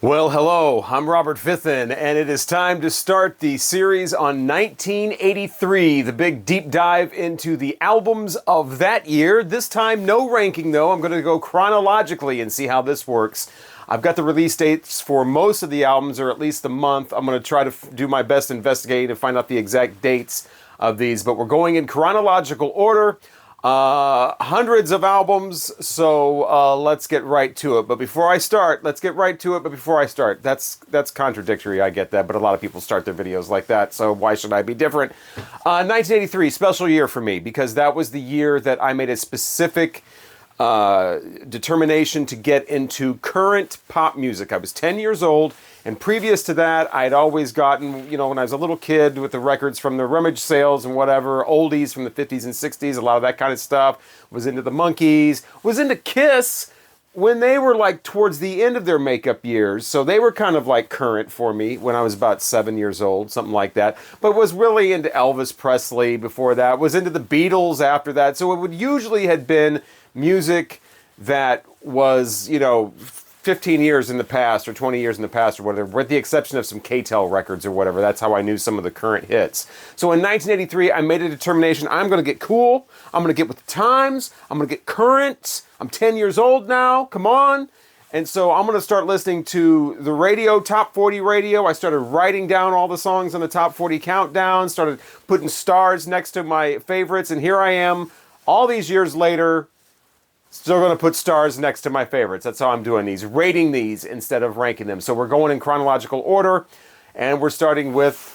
Well, hello, I'm Robert Fithen, and it is time to start the series on 1983, the big deep dive into the albums of that year. This time, no ranking though. I'm going to go chronologically and see how this works. I've got the release dates for most of the albums, or at least the month. I'm going to try to do my best investigating to find out the exact dates of these, but we're going in chronological order. Hundreds of albums, so let's get right to it. But before I start, let's get right to it. But before I start, that's contradictory. I get that, but a lot of people start their videos like that. So why should I be different? 1983, special year for me because that was the year that I made a specific determination to get into current pop music. I was 10 years old, and previous to that, I'd always gotten, when I was a little kid with the records from the rummage sales and whatever, oldies from the 50s and 60s, a lot of that kind of stuff. Was into the Monkees, was into Kiss when they were like towards the end of their makeup years. So they were kind of like current for me when I was about 7 years old, something like that. But was really into Elvis Presley before that, was into the Beatles after that. So it would usually have been music that was, 15 years in the past or 20 years in the past or whatever, with the exception of some K-Tel records or whatever. That's how I knew some of the current hits. So in 1983, I made a determination. I'm going to get cool. I'm going to get with the times. I'm going to get current. I'm 10 years old now. Come on. And so I'm going to start listening to the radio, Top 40 radio. I started writing down all the songs on the Top 40 countdown, started putting stars next to my favorites. And here I am all these years later, still going to put stars next to my favorites. That's how I'm doing these, rating these instead of ranking them. So we're going in chronological order, and we're starting with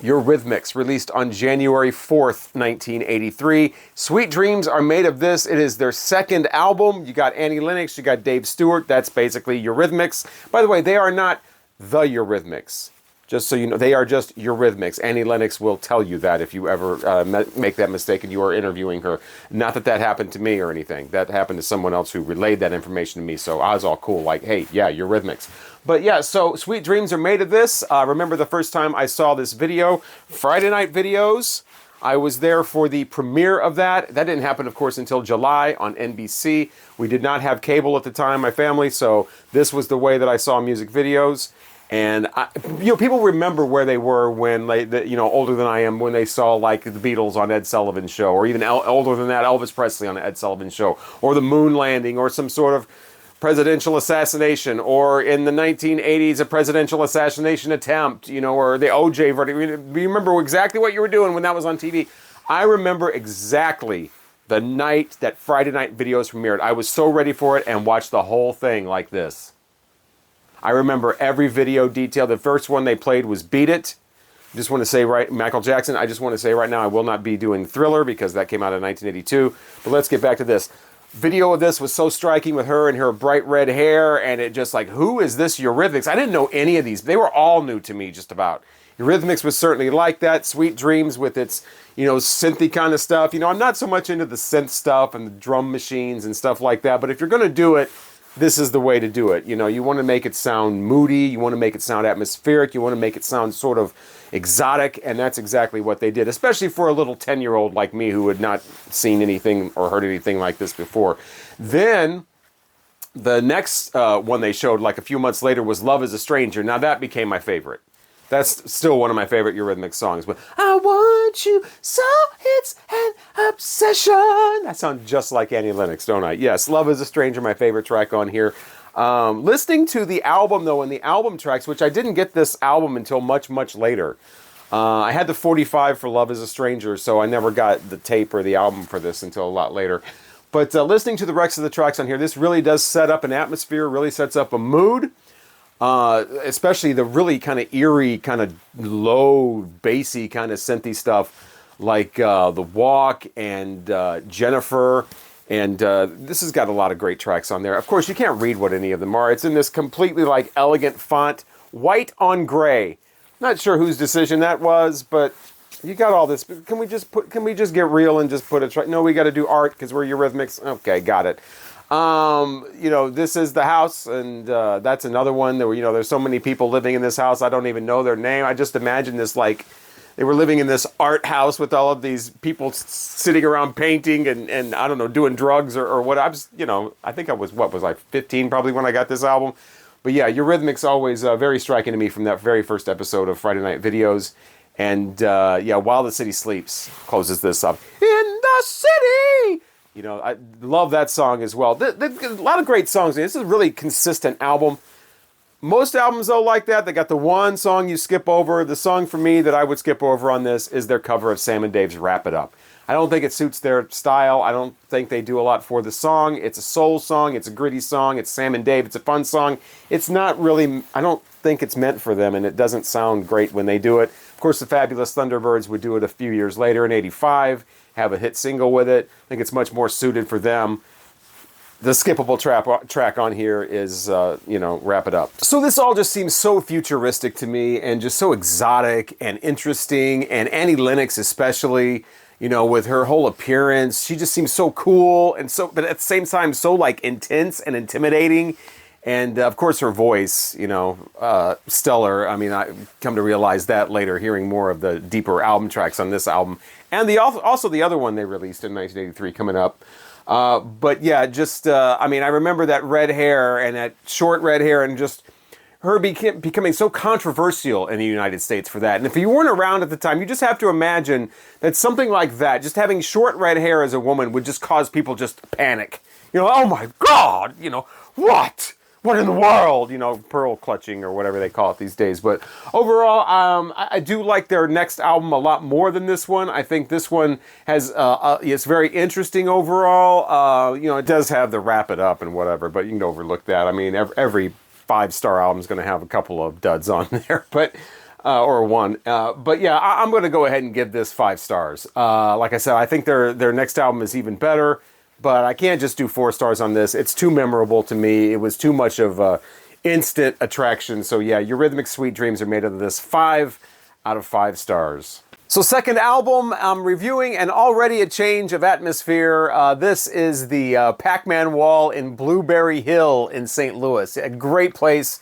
Eurythmics, released on January 4th, 1983. Sweet Dreams are made of this. It is their second album. You got Annie Lennox, you got Dave Stewart. That's basically Eurythmics. By the way, they are not the Eurythmics. Just so you know, they are just Eurythmics. Annie Lennox will tell you that if you ever make that mistake and you are interviewing her. Not that that happened to me or anything. That happened to someone else who relayed that information to me. So I was all cool, like, hey, yeah, Eurythmics. But yeah, so Sweet Dreams are made of this. Remember the first time I saw this video, Friday Night Videos. I was there for the premiere of that. That didn't happen, of course, until July on NBC. We did not have cable at the time, my family, so this was the way that I saw music videos. And people remember where they were when older than I am, when they saw like the Beatles on Ed Sullivan's show, or even older than that, Elvis Presley on Ed Sullivan's show, or the moon landing, or some sort of presidential assassination, or in the 1980s a presidential assassination attempt, or the OJ verdict. You remember exactly what you were doing when that was on TV. I remember exactly the night that Friday Night Videos premiered. I was so ready for it and watched the whole thing like this. I remember every video detail. The first one they played was Beat It. Just want to say Michael Jackson, I just want to say right now, I will not be doing Thriller because that came out in 1982. But let's get back to this. Video of this was so striking with her and her bright red hair, and it just like, who is this Eurythmics? I didn't know any of these. They were all new to me just about. Eurythmics was certainly like that. Sweet Dreams with its, synthy kind of stuff. I'm not so much into the synth stuff and the drum machines and stuff like that, but if you're going to do it, this is the way to do it. You want to make it sound moody. You want to make it sound atmospheric. You want to make it sound sort of exotic. And that's exactly what they did, especially for a little 10-year-old like me who had not seen anything or heard anything like this before. Then the next one they showed like a few months later was Love is a Stranger. Now that became my favorite. That's still one of my favorite Eurythmics songs. But I want you so it's an obsession. That sounds just like Annie Lennox, don't I? Yes, Love is a Stranger, my favorite track on here. Listening to the album, though, and the album tracks, which I didn't get this album until much, much later. I had the 45 for Love is a Stranger, so I never got the tape or the album for this until a lot later. But listening to the rest of the tracks on here, this really does set up an atmosphere, really sets up a mood. Especially the really kind of eerie, kind of low, bassy kind of synthy stuff like The Walk and Jennifer. And this has got a lot of great tracks on there. Of course, you can't read what any of them are. It's in this completely like elegant font, white on gray. Not sure whose decision that was, but you got all this. Can we just get real and just put a track? No, we got to do art because we're Eurythmics. Okay, got it. This is the house, and that's another one. There's so many people living in this house. I don't even know their name. I just imagine this like they were living in this art house with all of these people sitting around painting and I don't know, doing drugs or what. I think I was 15 probably when I got this album. But yeah, Eurythmics always very striking to me from that very first episode of Friday Night Videos. And yeah, While the City Sleeps closes this up. In the city! You know, I love that song as well. A lot of great songs. This is a really consistent album. Most albums, though, like that, they got the one song you skip over. The song for me that I would skip over on this is their cover of Sam and Dave's Wrap It Up. I don't think it suits their style. I don't think they do a lot for the song. It's a soul song. It's a gritty song. It's Sam and Dave. It's a fun song. It's not really, I don't think it's meant for them, and it doesn't sound great when they do it. Of course, the Fabulous Thunderbirds would do it a few years later in '85, have a hit single with it. I think it's much more suited for them. The skippable track on here is, Wrap It Up. So this all just seems so futuristic to me and just so exotic and interesting. And Annie Lennox especially, with her whole appearance, she just seems so cool and but at the same time, so like intense and intimidating. And of course her voice, stellar. I mean, I come to realize that later, hearing more of the deeper album tracks on this album. And also the other one they released in 1983 coming up. But yeah, just, I remember that red hair and that short red hair and just her becoming so controversial in the United States for that. And if you weren't around at the time, you just have to imagine that something like that, just having short red hair as a woman would just cause people just panic. Oh my God, what? What in the world? Pearl clutching or whatever they call it these days. But overall, I do like their next album a lot more than this one. I think this one has, it's very interesting overall. It does have the Wrap It Up and whatever, but you can overlook that. I mean, every 5-star album is going to have a couple of duds on there, but or one. But yeah, I'm going to go ahead and give this 5 stars. Like I said, I think their next album is even better. But I can't just do 4 stars on this. It's too memorable to me. It was too much of instant attraction. So yeah, Eurythmics' Sweet Dreams are made of this 5 out of 5 stars. So second album I'm reviewing, and already a change of atmosphere. This is the Pac-Man Wall in Blueberry Hill in St. Louis. A great place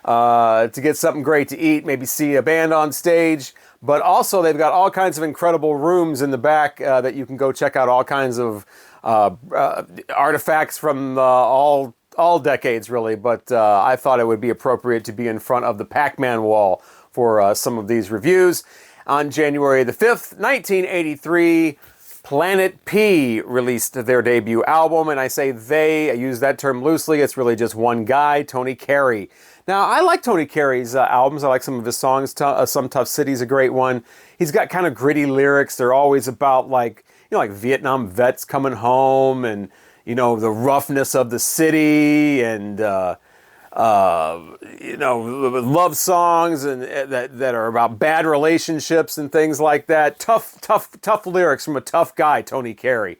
to get something great to eat, maybe see a band on stage. But also they've got all kinds of incredible rooms in the back that you can go check out all kinds of artifacts from all decades, really. But I thought it would be appropriate to be in front of the Pac-Man Wall for some of these reviews. On January the 5th, 1983, Planet P released their debut album, and I say they, I use that term loosely. It's really just one guy, Tony Carey. Now, I like Tony Carey's albums. I like some of his songs. Some Tough City's a great one. He's got kind of gritty lyrics. They're always about like Vietnam vets coming home and, the roughness of the city and, love songs and that are about bad relationships and things like that. Tough lyrics from a tough guy, Tony Carey.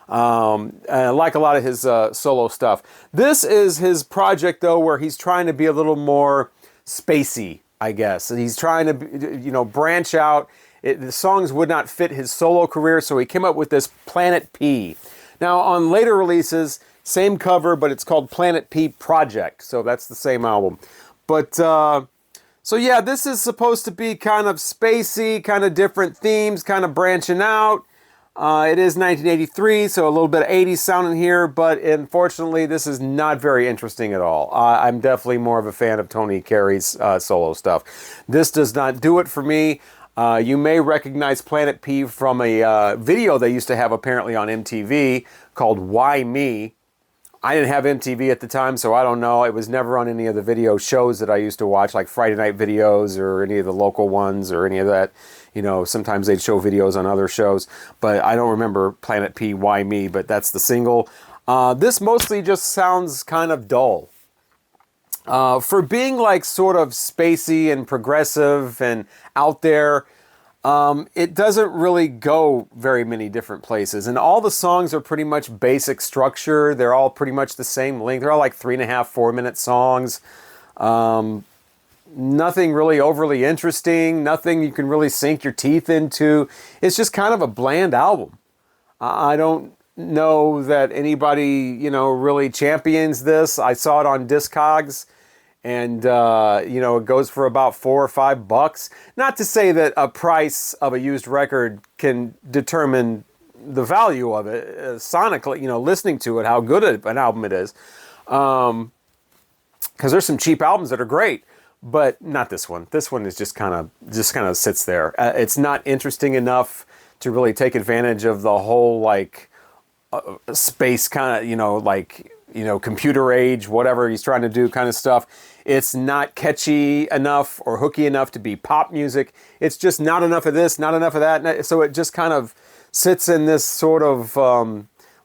I like a lot of his solo stuff. This is his project, though, where he's trying to be a little more spacey, I guess. He's trying to, branch out. The songs would not fit his solo career, so he came up with this Planet P. Now, on later releases, same cover, but it's called Planet P Project, so that's the same album. But, so yeah, this is supposed to be kind of spacey, kind of different themes, kind of branching out. It is 1983, so a little bit of 80s sound in here, but unfortunately, this is not very interesting at all. I'm definitely more of a fan of Tony Carey's solo stuff. This does not do it for me. You may recognize Planet P from a video they used to have apparently on MTV called Why Me? I didn't have MTV at the time, so I don't know. It was never on any of the video shows that I used to watch, like Friday Night Videos or any of the local ones or any of that. Sometimes they'd show videos on other shows, but I don't remember Planet P, Why Me, but that's the single. This mostly just sounds kind of dull. For being like sort of spacey and progressive and out there, it doesn't really go very many different places. And all the songs are pretty much basic structure. They're all pretty much the same length. They're all like 3.5, 4-minute songs. Nothing really overly interesting. Nothing you can really sink your teeth into. It's just kind of a bland album. I don't know that anybody, really champions this. I saw it on Discogs. And, it goes for about $4 or $5. Not to say that a price of a used record can determine the value of it sonically, listening to it, how good an album it is. because there's some cheap albums that are great, but not this one. This one is just kind of sits there. It's not interesting enough to really take advantage of the whole like space kind of, computer age, whatever he's trying to do kind of stuff. It's not catchy enough or hooky enough to be pop music. It's just not enough of this, not enough of that. So it just kind of sits in this sort of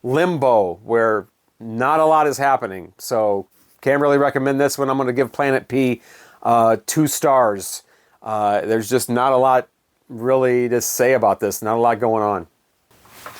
limbo where not a lot is happening. So can't really recommend this one. I'm going to give Planet P 2 stars. There's just not a lot really to say about this. Not a lot going on.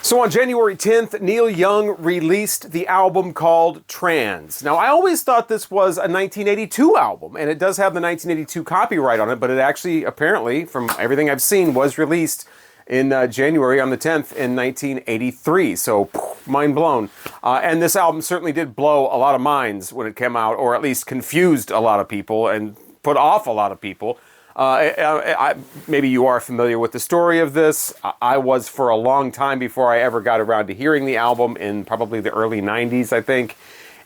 So on January 10th, Neil Young released the album called Trans. Now, I always thought this was a 1982 album, and it does have the 1982 copyright on it, but it actually, apparently, from everything I've seen, was released in January on the 10th in 1983. So, mind blown. And this album certainly did blow a lot of minds when it came out, or at least confused a lot of people and put off a lot of people. Maybe you are familiar with the story of this. I was for a long time before I ever got around to hearing the album in probably the early 90s, I think.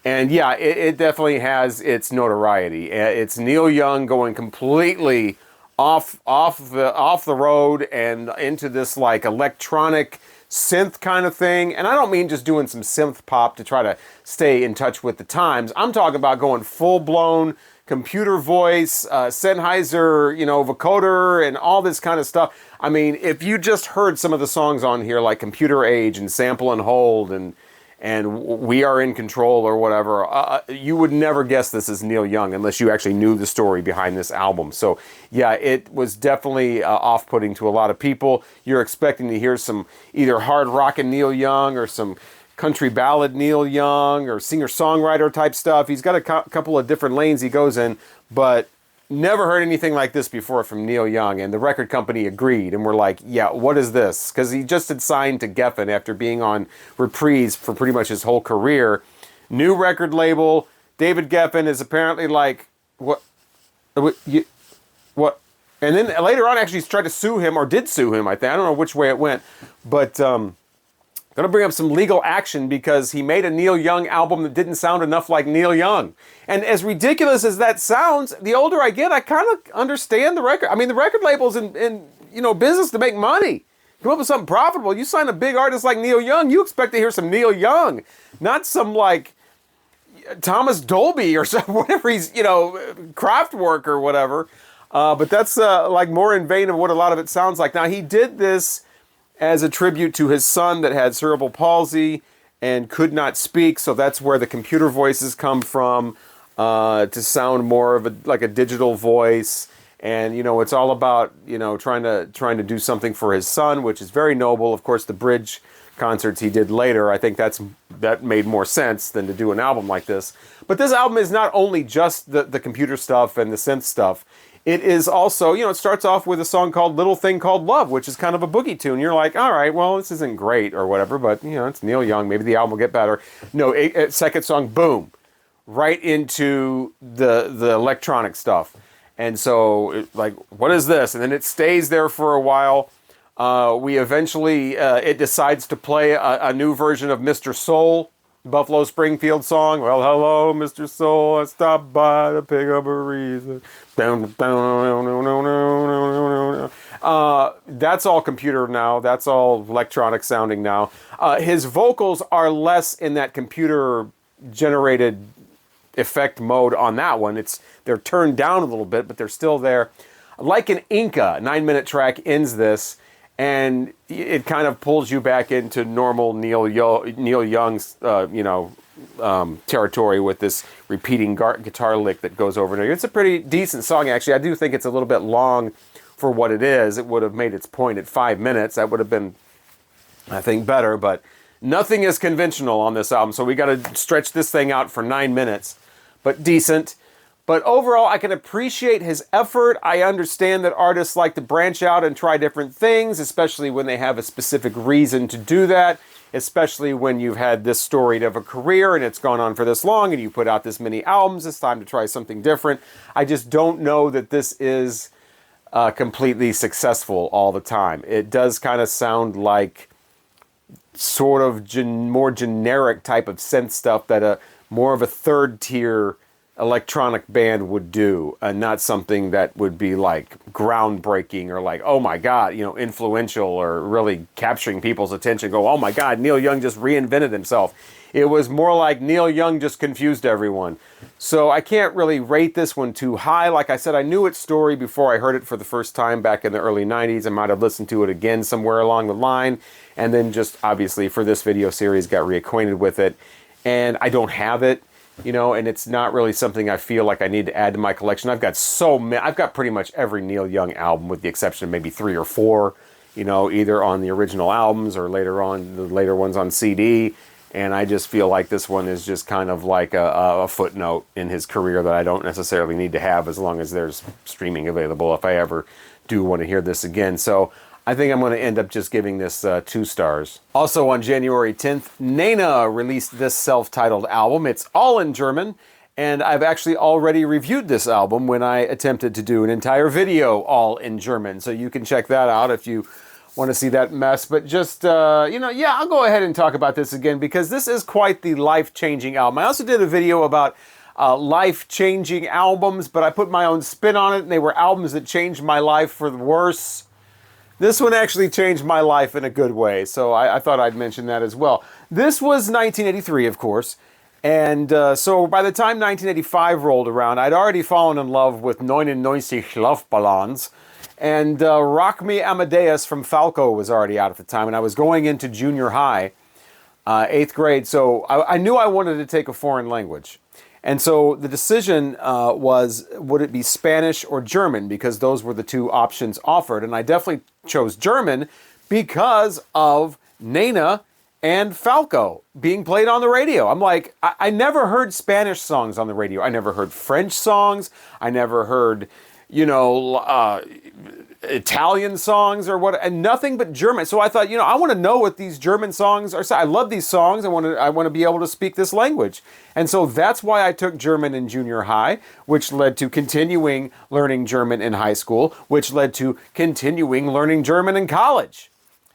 And yeah, it definitely has its notoriety. It's Neil Young going completely off the road and into this like electronic synth kind of thing. And I don't mean just doing some synth pop to try to stay in touch with the times. I'm talking about going full-blown computer voice, Sennheiser, vocoder, and all this kind of stuff. I mean, if you just heard some of the songs on here, like Computer Age and Sample and Hold and We Are in Control or whatever, you would never guess this is Neil Young unless you actually knew the story behind this album. So yeah, it was definitely off-putting to a lot of people. You're expecting to hear some either hard rockin' Neil Young or some country ballad Neil Young or singer-songwriter type stuff. He's got a couple of different lanes he goes in, but never heard anything like this before from Neil Young. And the record company agreed and were like, yeah, what is this? Because he just had signed to Geffen after being on Reprise for pretty much his whole career. New record label. David Geffen is apparently like, what? And then later on actually tried to sue him, or did sue him, I think. I don't know which way it went. But going to bring up some legal action because he made a Neil Young album that didn't sound enough like Neil Young. And as ridiculous as that sounds, the older I get, I kind of understand the record. I mean, the record label's in business to make money. Come up with something profitable. You sign a big artist like Neil Young, you expect to hear some Neil Young, not some like Thomas Dolby or some, whatever he's, Kraftwerk or whatever. But that's like more in vain of what a lot of it sounds like. Now, he did this as a tribute to his son that had cerebral palsy and could not speak, so that's where the computer voices come from, to sound more of a digital voice. And it's all about trying to do something for his son, which is very noble. Of course, the bridge concerts he did later, I think that made more sense than to do an album like this. But this album is not only just the computer stuff and the synth stuff. It is also, it starts off with a song called Little Thing Called Love, which is kind of a boogie tune. You're like, all right, well, this isn't great or whatever, but, it's Neil Young. Maybe the album will get better. No, second song, boom, right into the electronic stuff. And so, what is this? And then it stays there for a while. We eventually, it decides to play a new version of Mr. Soul, Buffalo Springfield song. Well, hello, Mr. Soul, I stopped by to pick up a reason. That's all computer now. That's all electronic sounding now. His vocals are less in that computer-generated effect mode on that one. They're turned down a little bit, but they're still there. Like an Inca, 9-minute track ends this. And it kind of pulls you back into normal Neil Young's, territory with this repeating guitar lick that goes over and over. It's a pretty decent song, actually. I do think it's a little bit long for what it is. It would have made its point at 5 minutes. That would have been, I think, better. But nothing is conventional on this album, so we got to stretch this thing out for 9 minutes. But decent. But overall, I can appreciate his effort. I understand that artists like to branch out and try different things, especially when they have a specific reason to do that, especially when you've had this storied of a career and it's gone on for this long and you put out this many albums. It's time to try something different. I just don't know that this is completely successful all the time. It does kind of sound like sort of more generic type of synth stuff that more of a third tier electronic band would do, and not something that would be like groundbreaking or like, oh my God, you know, influential or really capturing people's attention. Go, oh my God, Neil Young just reinvented himself. It was more like Neil Young just confused everyone. So I can't really rate this one too high. Like I said, I knew its story before I heard it for the first time back in the early 90s. I might have listened to it again somewhere along the line, and then just obviously for this video series got reacquainted with it. And I don't have it, you know, and it's not really something I feel like I need to add to my collection. I've got so many. I've got pretty much every Neil Young album with the exception of maybe 3 or 4, you know, either on the original albums or later on, the later ones on CD. And I just feel like this one is just kind of like a footnote in his career that I don't necessarily need to have as long as there's streaming available if I ever do want to hear this again. So I think I'm going to end up just giving this 2 stars. Also on January 10th, Naana released this self-titled album. It's all in German, and I've actually already reviewed this album when I attempted to do an entire video all in German. So you can check that out if you want to see that mess. But just, you know, yeah, I'll go ahead and talk about this again because this is quite the life-changing album. I also did a video about life-changing albums, but I put my own spin on it, and they were albums that changed my life for the worse. This one actually changed my life in a good way, so I thought I'd mention that as well. This was 1983, of course, and so by the time 1985 rolled around, I'd already fallen in love with 99 Luftballons, and Rock Me Amadeus from Falco was already out at the time, and I was going into junior high, 8th grade, so I knew I wanted to take a foreign language. And so the decision was, would it be Spanish or German? Because those were the 2 options offered. And I definitely chose German because of Naana and Falco being played on the radio. I'm like, I never heard Spanish songs on the radio. I never heard French songs. I never heard, you know, Italian songs or what, and nothing but German. So I thought, you know, I want to know what these German songs are. I love these songs. I want to be able to speak this language. And so that's why I took German in junior high, which led to continuing learning German in high school, which led to continuing learning German in college.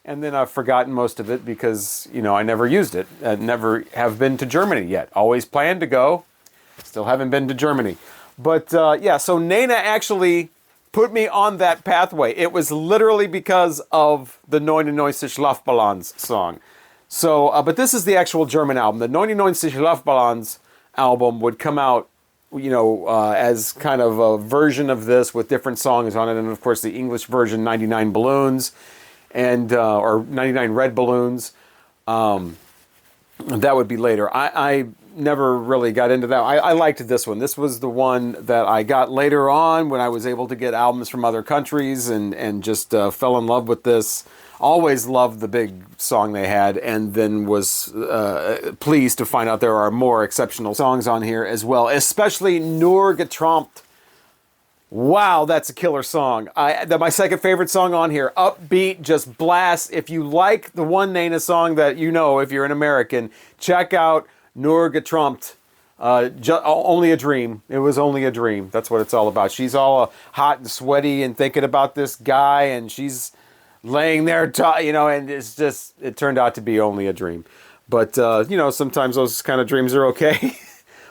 And then I've forgotten most of it because, you know, I never used it. I never have been to Germany yet. Always planned to go. Still haven't been to Germany. But yeah, so Naana actually put me on that pathway. It was literally because of the 99 Luftballons song. So, but this is the actual German album. The 99 Luftballons album would come out, you know, as kind of a version of this with different songs on it. And of course the English version, 99 Balloons, and or 99 Red Balloons. That would be later. I never really got into that. I liked this one. This was the one that I got later on when I was able to get albums from other countries and just fell in love with this. Always loved the big song they had, and then was pleased to find out there are more exceptional songs on here as well, especially Nur Geträumt. Wow, that's a killer song. My second favorite song on here. Upbeat, just blast. If you like the one Naana song that you know, if you're an American, check out Nur Geträumt. Only a Dream. It was only a dream. That's what it's all about. She's all hot and sweaty and thinking about this guy, and she's laying there, you know, and it's just, it turned out to be only a dream. But, you know, sometimes those kind of dreams are okay.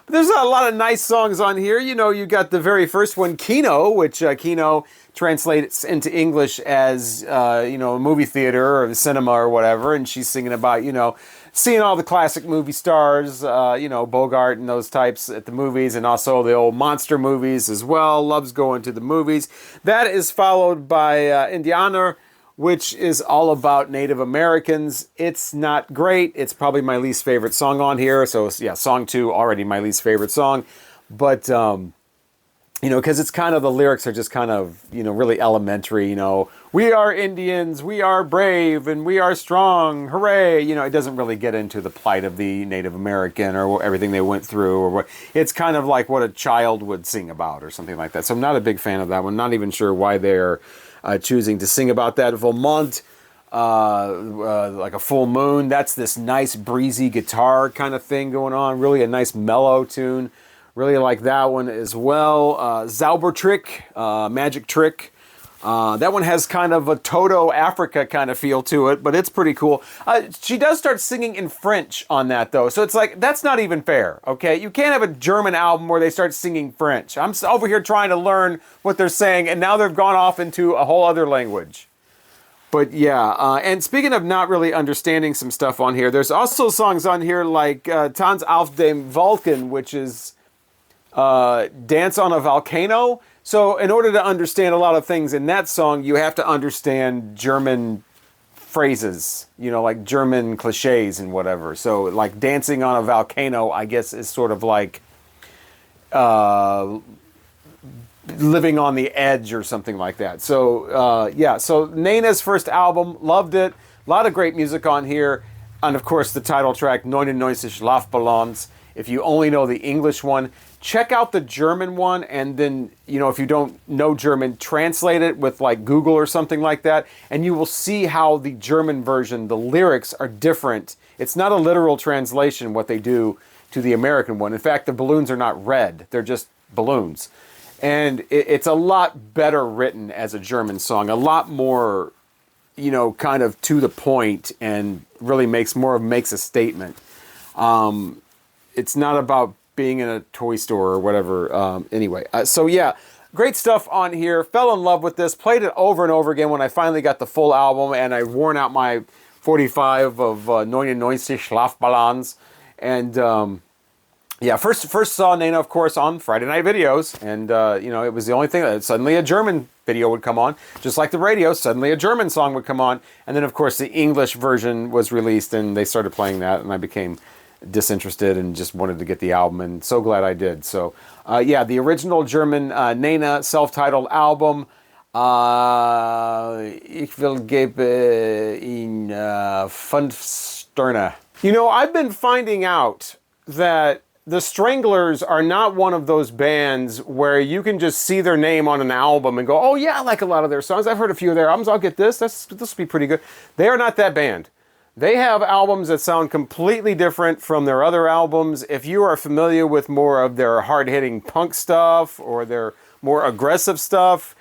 There's a lot of nice songs on here. You know, you got the very first one, Kino, which Kino translates into English as, you know, a movie theater or the cinema or whatever. And she's singing about, you know, seeing all the classic movie stars, you know, Bogart and those types at the movies, and also the old monster movies as well. Loves going to the movies. That is followed by Indianer, which is all about Native Americans. It's not great. It's probably my least favorite song on here. So yeah, song 2, already my least favorite song. But, you know, because it's kind of, the lyrics are just kind of, you know, really elementary, you know, we are Indians, we are brave, and we are strong, hooray. You know, it doesn't really get into the plight of the Native American or everything they went through, or what. It's kind of like what a child would sing about or something like that. So I'm not a big fan of that one. Not even sure why they're choosing to sing about that. Vermont, like a full moon. That's this nice breezy guitar kind of thing going on. Really a nice mellow tune. Really like that one as well. Zaubertrick, Magic Trick. That one has kind of a Toto Africa kind of feel to it, but it's pretty cool. She does start singing in French on that, though. So it's like, that's not even fair, okay? You can't have a German album where they start singing French. I'm over here trying to learn what they're saying, and now they've gone off into a whole other language. But yeah, and speaking of not really understanding some stuff on here, there's also songs on here like Tanz auf dem Vulkan, which is Dance on a Volcano. So in order to understand a lot of things in that song, you have to understand German phrases, you know, like German cliches and whatever. So like dancing on a volcano, I guess, is sort of like living on the edge or something like that. So yeah, so Naana's first album, loved it. A lot of great music on here. And of course the title track, 99 Schlafballons. If you only know the English one, check out the German one, and then, you know, if you don't know German, translate it with like Google or something like that, and you will see how the German version, the lyrics are different. It's not a literal translation, what they do to the American one. In fact, the balloons are not red, they're just balloons. And it's a lot better written as a German song, a lot more, you know, kind of to the point, and really makes a statement. It's not about being in a toy store or whatever. Anyway, so yeah, great stuff on here. Fell in love with this. Played it over and over again when I finally got the full album, and I worn out my 45 of 99 Schlafballons. And yeah, first saw Naana, of course, on Friday Night Videos, and you know, it was the only thing that suddenly a German video would come on, just like the radio. Suddenly a German song would come on, and then of course the English version was released, and they started playing that, and I became disinterested and just wanted to get the album, and so glad I did. So yeah, the original German Naana self-titled album, Ich will geben Ihnen 5 Sterne. You know, I've been finding out that the Stranglers are not one of those bands where you can just see their name on an album and go, oh yeah, I like a lot of their songs. I've heard a few of their albums. I'll get this. This will be pretty good. They are not that band. They have albums that sound completely different from their other albums. If you are familiar with more of their hard-hitting punk stuff or their more aggressive stuff,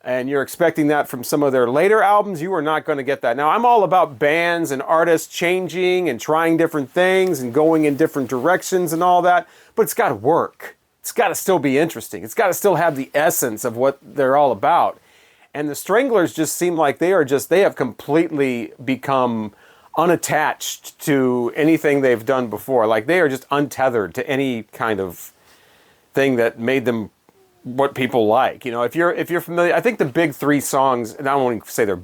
and you're expecting that from some of their later albums, you are not going to get that. Now, I'm all about bands and artists changing and trying different things and going in different directions and all that, but it's got to work. It's got to still be interesting. It's got to still have the essence of what they're all about. And the Stranglers just seem like they have completely become unattached to anything they've done before. Like, they are just untethered to any kind of thing that made them what people like. You know, if you're familiar, I think the big 3 songs, and I don't want to say their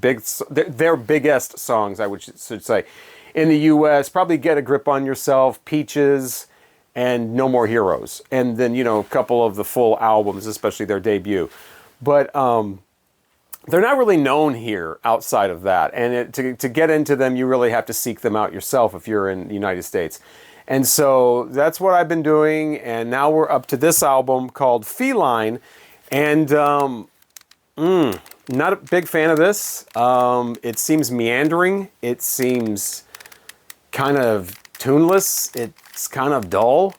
biggest songs, I should say, in the U.S., probably Get a Grip on Yourself, Peaches, and No More Heroes. And then, you know, a couple of the full albums, especially their debut. But they're not really known here outside of that. And to get into them, you really have to seek them out yourself if you're in the United States. And so that's what I've been doing. And now we're up to this album called Feline. And not a big fan of this. It seems meandering. It seems kind of tuneless. It's kind of dull.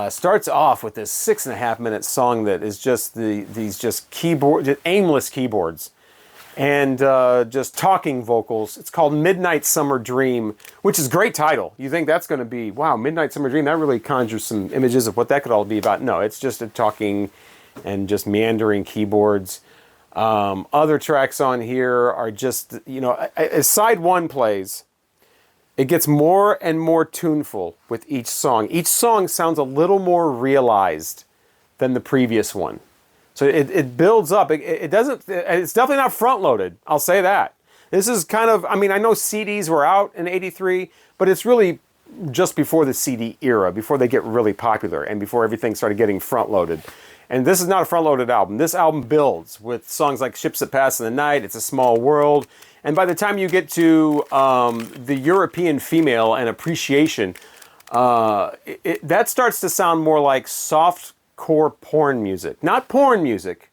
Starts off with this 6.5-minute song that is just these aimless keyboards and just talking vocals. It's called Midnight Summer Dream, which is a great title. You think that's going to be, wow, Midnight Summer Dream, that really conjures some images of what that could all be about. No, it's just a talking and just meandering keyboards. Other tracks on here are just, you know, as side 1 plays, it gets more and more tuneful with each song. Each song sounds a little more realized than the previous one. So it builds up. It's definitely not front-loaded, I'll say that. This is kind of, I mean, I know CDs were out in '83, but it's really just before the CD era, before they get really popular and before everything started getting front-loaded. And this is not a front-loaded album. This album builds with songs like Ships That Pass in the Night, It's a Small World. And by the time you get to the European Female and Appreciation, that starts to sound more like soft-core porn music. Not porn music,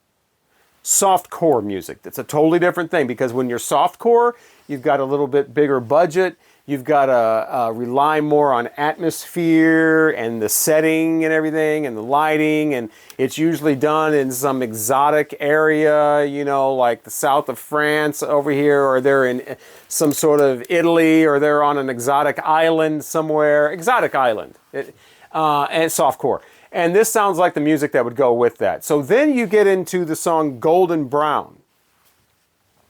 soft-core music. That's a totally different thing, because when you're soft-core, you've got a little bit bigger budget, You've got to rely more on atmosphere and the setting and everything and the lighting. And it's usually done in some exotic area, you know, like the south of France over here, or they're in some sort of Italy, or they're on an exotic island somewhere. Exotic island. And softcore. And this sounds like the music that would go with that. So then you get into the song Golden Brown.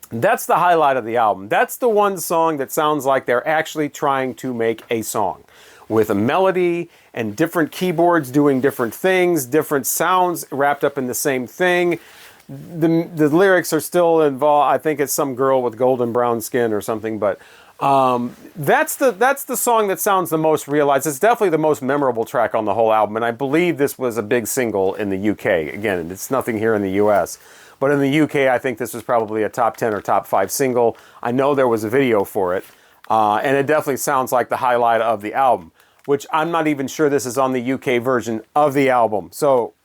That's the highlight of the album. That's the one song that sounds like they're actually trying to make a song with a melody and different keyboards doing different things, different sounds wrapped up in the same thing. The lyrics are still involved. I think it's some girl with golden brown skin or something, but that's the song that sounds the most realized. It's definitely the most memorable track on the whole album, and I believe this was a big single in the UK. Again, it's nothing here in the US. But in the UK, I think this was probably a top 10 or top 5 single. I know there was a video for it, and it definitely sounds like the highlight of the album, which I'm not even sure this is on the UK version of the album. So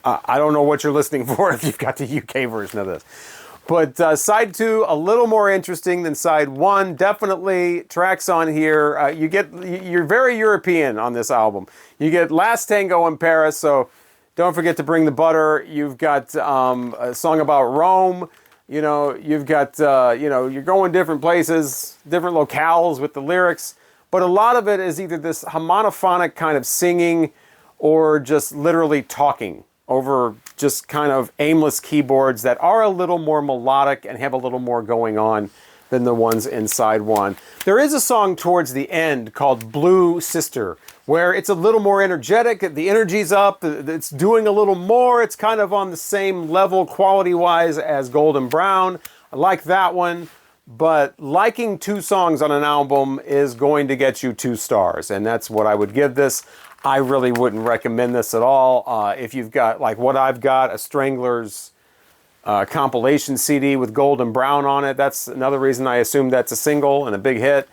I don't know what you're listening for if you've got the UK version of this. But side 2, a little more interesting than side 1. Definitely tracks on here. You're very European on this album. You get Last Tango in Paris, so don't forget to bring the butter. You've got a song about Rome. You know, you've got, you're going different places, different locales with the lyrics. But a lot of it is either this homophonic kind of singing or just literally talking over just kind of aimless keyboards that are a little more melodic and have a little more going on than the ones in side 1. There is a song towards the end called Blue Sister, where it's a little more energetic, the energy's up, it's doing a little more, it's kind of on the same level quality-wise as Golden Brown. I like that one, but liking 2 songs on an album is going to get you 2 stars, and that's what I would give this. I really wouldn't recommend this at all. If you've got, like what I've got, a Stranglers compilation CD with Golden Brown on it, that's another reason I assume that's a single and a big hit.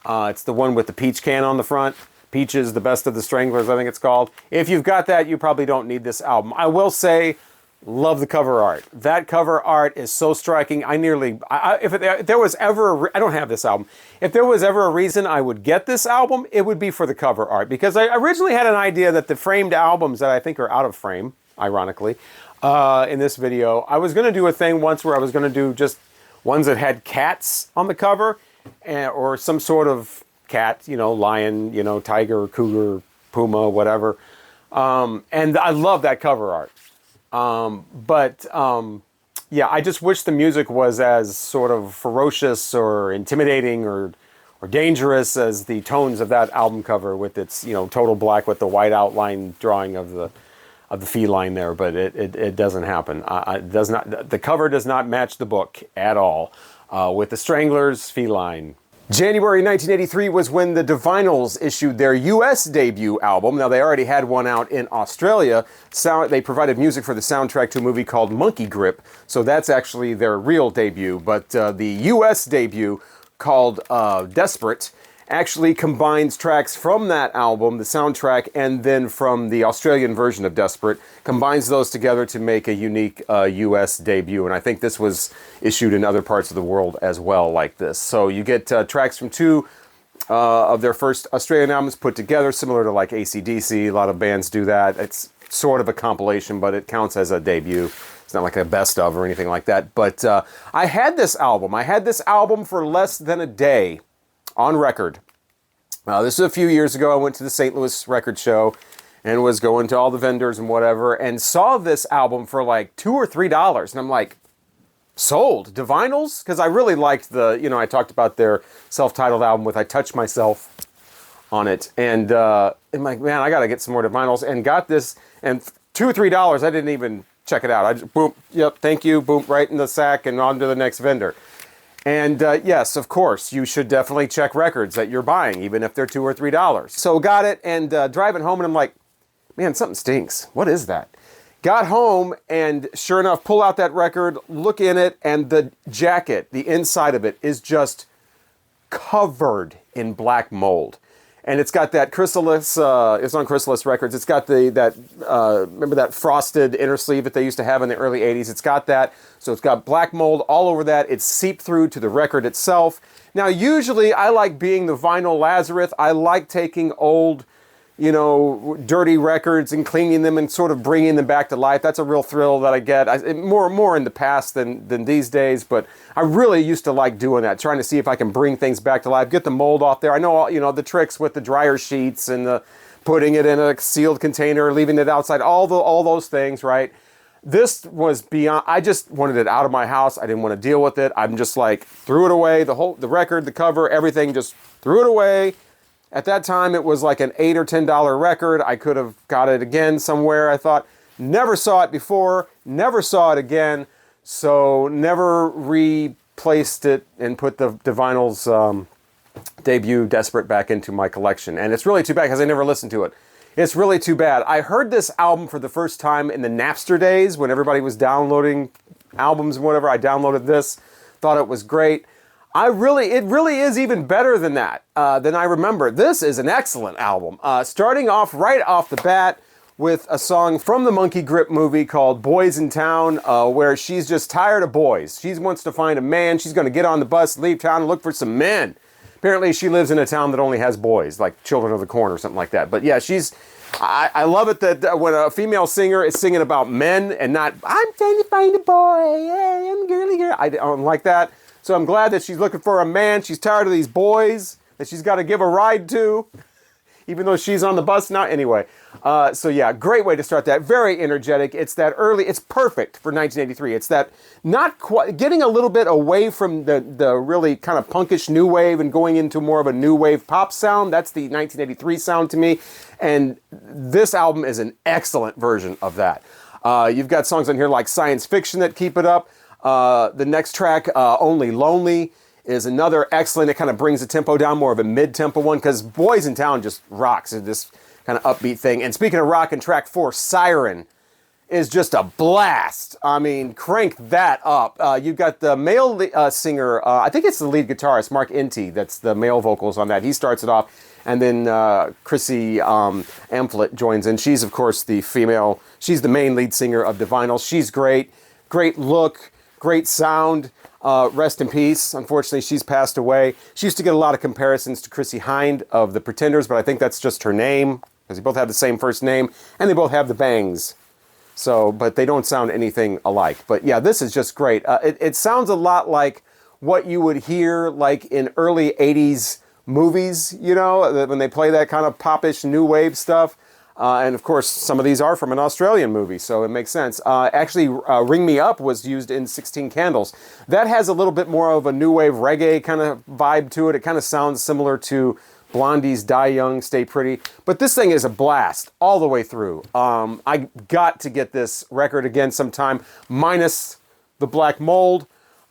It's the one with the peach can on the front. Peaches, the best of the Stranglers, I think it's called. If you've got that, you probably don't need this album. I will say, love the cover art. That cover art is so striking. If there was ever, I don't have this album. If there was ever a reason I would get this album, it would be for the cover art. Because I originally had an idea that the framed albums that I think are out of frame, ironically, in this video, I was going to do a thing once where I was going to do just ones that had cats on the cover, or some sort of cat, lion, tiger, cougar, puma, whatever. And I love that cover art. Yeah, I just wish the music was as sort of ferocious or intimidating or dangerous as the tones of that album cover with its, total black with the white outline drawing of the feline there, but it doesn't happen. The cover does not match the book at all with the Stranglers feline. January 1983 was when the Divinyls issued their US debut album. Now, they already had one out in Australia. They provided music for the soundtrack to a movie called Monkey Grip, so that's actually their real debut. But the US debut, called Desperate, actually combines tracks from that album, the soundtrack, and then from the Australian version of Desperate, combines those together to make a unique US debut. And I think this was issued in other parts of the world as well like this. So you get tracks from 2 of their first Australian albums put together, similar to like AC/DC. A lot of bands do that. It's sort of a compilation, but it counts as a debut. It's not like a best of or anything like that. But I had this album. I had this album for less than a day on record. This is a few years ago. I went to the St. Louis record show and was going to all the vendors and whatever and saw this album for like $2 or $3. And I'm like, sold. Divinyls? Because I really liked I talked about their self-titled album with I Touch Myself on it. And I'm like, man, I got to get some more Divinyls. And got this. And $2 or $3, I didn't even check it out. I just, boom, yep, thank you, boom, right in the sack and on to the next vendor. And yes, of course, you should definitely check records that you're buying, even if they're $2 or $3. So got it, and driving home, and I'm like, man, something stinks. What is that? Got home, and sure enough, pull out that record, look in it, and the jacket, the inside of it, is just covered in black mold. And it's got that Chrysalis, it's on Chrysalis Records. It's got remember that frosted inner sleeve that they used to have in the early 80s? It's got that. So it's got black mold all over that. It's seeped through to the record itself. Now, usually I like being the vinyl Lazarus. I like taking old, dirty records and cleaning them and sort of bringing them back to life. That's a real thrill that I get. More in the past than these days, but I really used to like doing that, trying to see if I can bring things back to life, get the mold off there. I know, the tricks with the dryer sheets and the putting it in a sealed container, leaving it outside, all those things, right? This was beyond. I just wanted it out of my house. I didn't want to deal with it. I'm just like, threw it away, the record, the cover, everything, just threw it away. At that time, it was like an $8 or $10 record. I could have got it again somewhere, I thought. Never saw it before, never saw it again, so never replaced it and put the Divinyls debut Desperate back into my collection. And it's really too bad because I never listened to it. It's really too bad. I heard this album for the first time in the Napster days when everybody was downloading albums and whatever. I downloaded this, thought it was great. It really is even better than that, than I remember. This is an excellent album. Starting off right off the bat with a song from the Monkey Grip movie called Boys in Town, where she's just tired of boys. She wants to find a man. She's going to get on the bus, leave town, and look for some men. Apparently, she lives in a town that only has boys, like Children of the Corn or something like that. But yeah, I love it that when a female singer is singing about men and not, I'm trying to find a boy, hey, I'm girly girl. I don't like that. So I'm glad that she's looking for a man. She's tired of these boys that she's got to give a ride to, even though she's on the bus now. Anyway, so yeah, great way to start that. Very energetic. It's perfect for 1983. It's that not quite, getting a little bit away from the really kind of punkish new wave and going into more of a new wave pop sound. That's the 1983 sound to me. And this album is an excellent version of that. You've got songs on here like Science Fiction that keep it up. The next track, Only Lonely, is another excellent. It kind of brings the tempo down, more of a mid-tempo one, because Boys in Town just rocks. It's this kind of upbeat thing. And speaking of rock, in track 4, Siren is just a blast. I mean, crank that up. You've got the male singer, I think it's the lead guitarist, Mark Inty, that's the male vocals on that. He starts it off. And then Chrissy Amphlett joins in. She's, of course, the female. She's the main lead singer of Divinyls. She's great. Great look. Great sound. Rest in peace. Unfortunately, she's passed away. She used to get a lot of comparisons to Chrissy Hynde of the Pretenders, but I think that's just her name, because they both have the same first name, and they both have the bangs. So, but they don't sound anything alike. But yeah, this is just great. It sounds a lot like what you would hear like in early 80s movies, when they play that kind of popish new wave stuff. And of course, some of these are from an Australian movie, so it makes sense. Actually, Ring Me Up was used in 16 Candles. That has a little bit more of a new wave reggae kind of vibe to it. It kind of sounds similar to Blondie's Die Young, Stay Pretty. But this thing is a blast all the way through. I got to get this record again sometime, minus the black mold.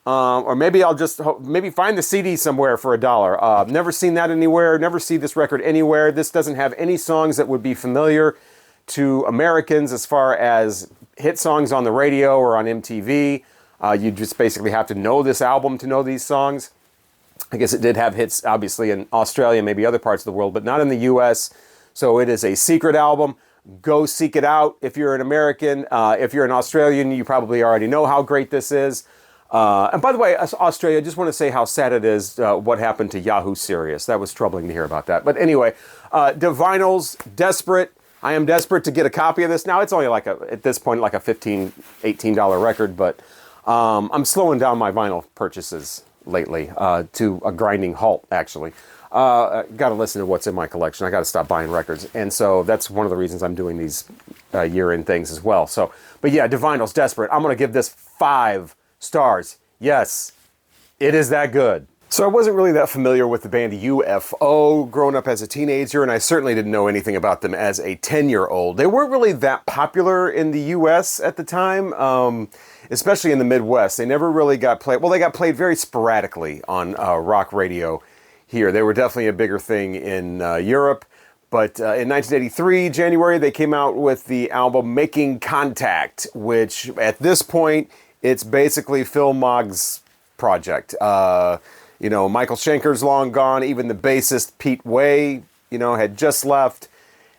Or maybe I'll just find the CD somewhere for $1. Never seen that anywhere. Never see this record anywhere. This doesn't have any songs that would be familiar to Americans as far as hit songs on the radio or on MTV. You just basically have to know this album to know these songs. I guess it did have hits, obviously, in Australia, maybe other parts of the world, but not in the U.S. So it is a secret album. Go seek it out if you're an American. If you're an Australian, you probably already know how great this is. And by the way, Australia, I just want to say how sad it is what happened to Yahoo Serious. That was troubling to hear about that. But anyway, Divinyls, Desperate. I am desperate to get a copy of this. Now, it's only at this point, like a $15, $18 record, but I'm slowing down my vinyl purchases lately to a grinding halt, actually. Got to listen to what's in my collection. I got to stop buying records. And so that's one of the reasons I'm doing these year-end things as well. So, but yeah, Divinyls, Desperate. I'm going to give this 5 stars. Yes, it is that good. So I wasn't really that familiar with the band UFO growing up as a teenager, and I certainly didn't know anything about them as a 10-year-old. They weren't really that popular in the U.S. at the time, especially in the Midwest. They never really got played. Well, they got played very sporadically on rock radio here. They were definitely a bigger thing in Europe. But in 1983, January, they came out with the album Making Contact, which at this point, it's basically Phil Mogg's project. Michael Schenker's long gone. Even the bassist Pete Way had just left.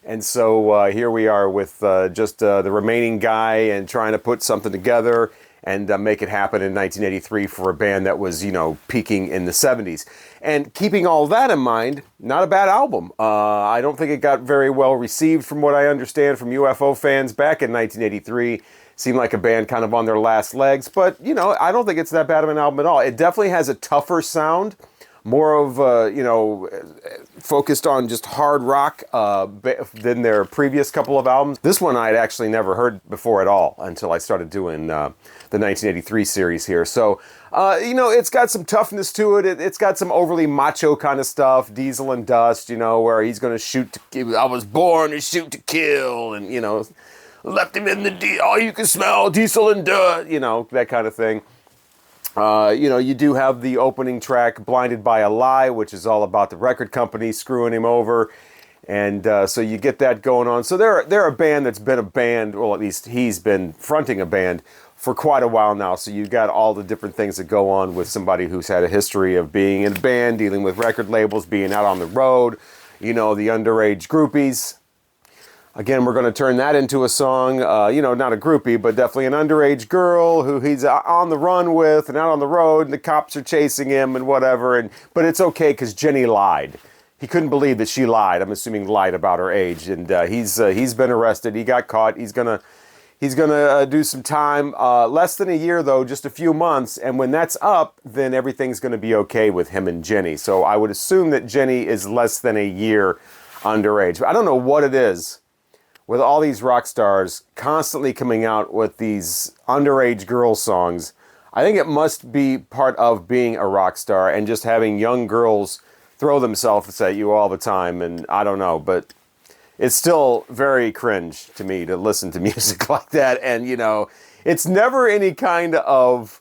And so here we are with just the remaining guy and trying to put something together and make it happen in 1983 for a band that was, peaking in the 70s. And keeping all that in mind, not a bad album. I don't think it got very well received from what I understand from UFO fans back in 1983. Seemed like a band kind of on their last legs, but, I don't think it's that bad of an album at all. It definitely has a tougher sound, more of, focused on just hard rock than their previous couple of albums. This one I'd actually never heard before at all until I started doing the 1983 series here. So, it's got some toughness to it. It's got some overly macho kind of stuff, Diesel and Dust, where he's going to shoot to kill. I was born to shoot to kill, and, left him in the all you can smell, Diesel and Dust, that kind of thing. You do have the opening track, Blinded by a Lie, which is all about the record company screwing him over. And so you get that going on. So they're a band that's been a band, well, at least he's been fronting a band for quite a while now. So you've got all the different things that go on with somebody who's had a history of being in a band, dealing with record labels, being out on the road, the underage groupies. Again, we're going to turn that into a song, not a groupie, but definitely an underage girl who he's on the run with and out on the road, and the cops are chasing him and whatever. But it's okay because Jenny lied. He couldn't believe that she lied. I'm assuming lied about her age, and he's been arrested. He got caught. He's gonna do some time. Less than a year though, just a few months. And when that's up, then everything's going to be okay with him and Jenny. So I would assume that Jenny is less than a year underage. But I don't know what it is with all these rock stars constantly coming out with these underage girl songs. I think it must be part of being a rock star and just having young girls throw themselves at you all the time. And I don't know, but it's still very cringe to me to listen to music like that. And, it's never any kind of,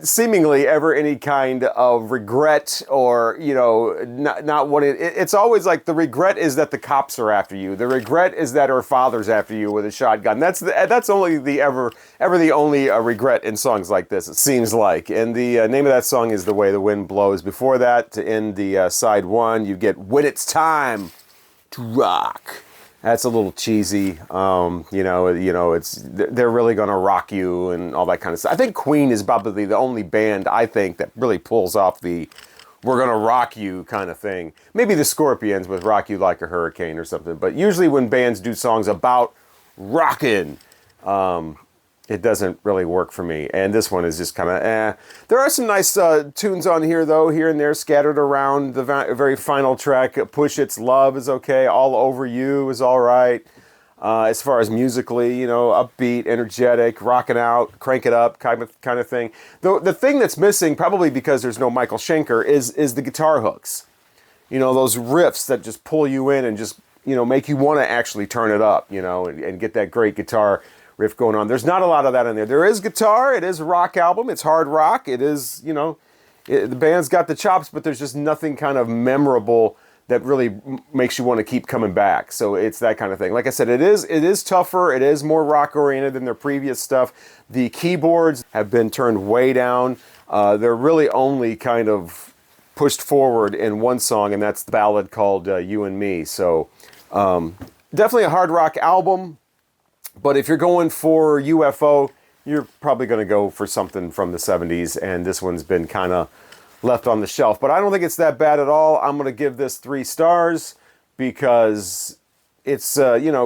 seemingly ever any kind of regret or, not wanting, it's always like the regret is that the cops are after you. The regret is that her father's after you with a shotgun. That's only the ever the only regret in songs like this, it seems like. And the name of that song is The Way the Wind Blows. Before that, to end the side one, you get When It's Time to Rock. That's a little cheesy. It's they're really gonna rock you and all that kind of stuff. I think Queen is probably the only band I think that really pulls off the "we're gonna rock you" kind of thing. Maybe the Scorpions with "Rock You Like a Hurricane" or something. But usually when bands do songs about rocking, it doesn't really work for me. And this one is just kind of eh. There are some nice tunes on here, though, here and there, scattered around. The very final track, Push It's Love, is okay. All Over You is all right. As far as musically, upbeat, energetic, rocking out, crank it up kind of thing. The thing that's missing, probably because there's no Michael Schenker, is the guitar hooks. Those riffs that just pull you in and just, make you want to actually turn it up, and get that great guitar riff going on. There's not a lot of that in there. There is guitar. It is a rock album. It's hard rock. It is, the band's got the chops, but there's just nothing kind of memorable that really makes you want to keep coming back. So it's that kind of thing. Like I said, it is tougher. It is more rock oriented than their previous stuff. The keyboards have been turned way down. They're really only kind of pushed forward in one song, and that's the ballad called You and Me. So definitely a hard rock album. But if you're going for UFO, you're probably going to go for something from the 70s, and this one's been kind of left on the shelf. But I don't think it's that bad at all. I'm going to give this 3 stars because it's,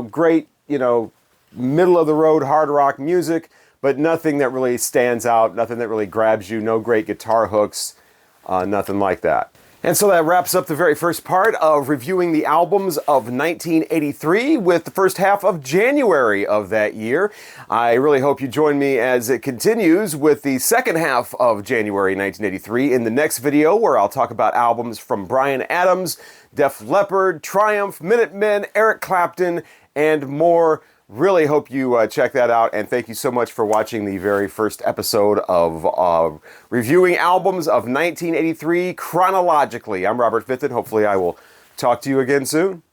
great, middle-of-the-road hard rock music, but nothing that really stands out, nothing that really grabs you, no great guitar hooks, nothing like that. And so that wraps up the very first part of reviewing the albums of 1983 with the first half of January of that year. I really hope you join me as it continues with the second half of January 1983 in the next video, where I'll talk about albums from Bryan Adams, Def Leppard, Triumph, Minutemen, Eric Clapton, and more. Really hope you check that out, and thank you so much for watching the very first episode of reviewing albums of 1983 chronologically. I'm Robert Fitton. Hopefully I will talk to you again soon.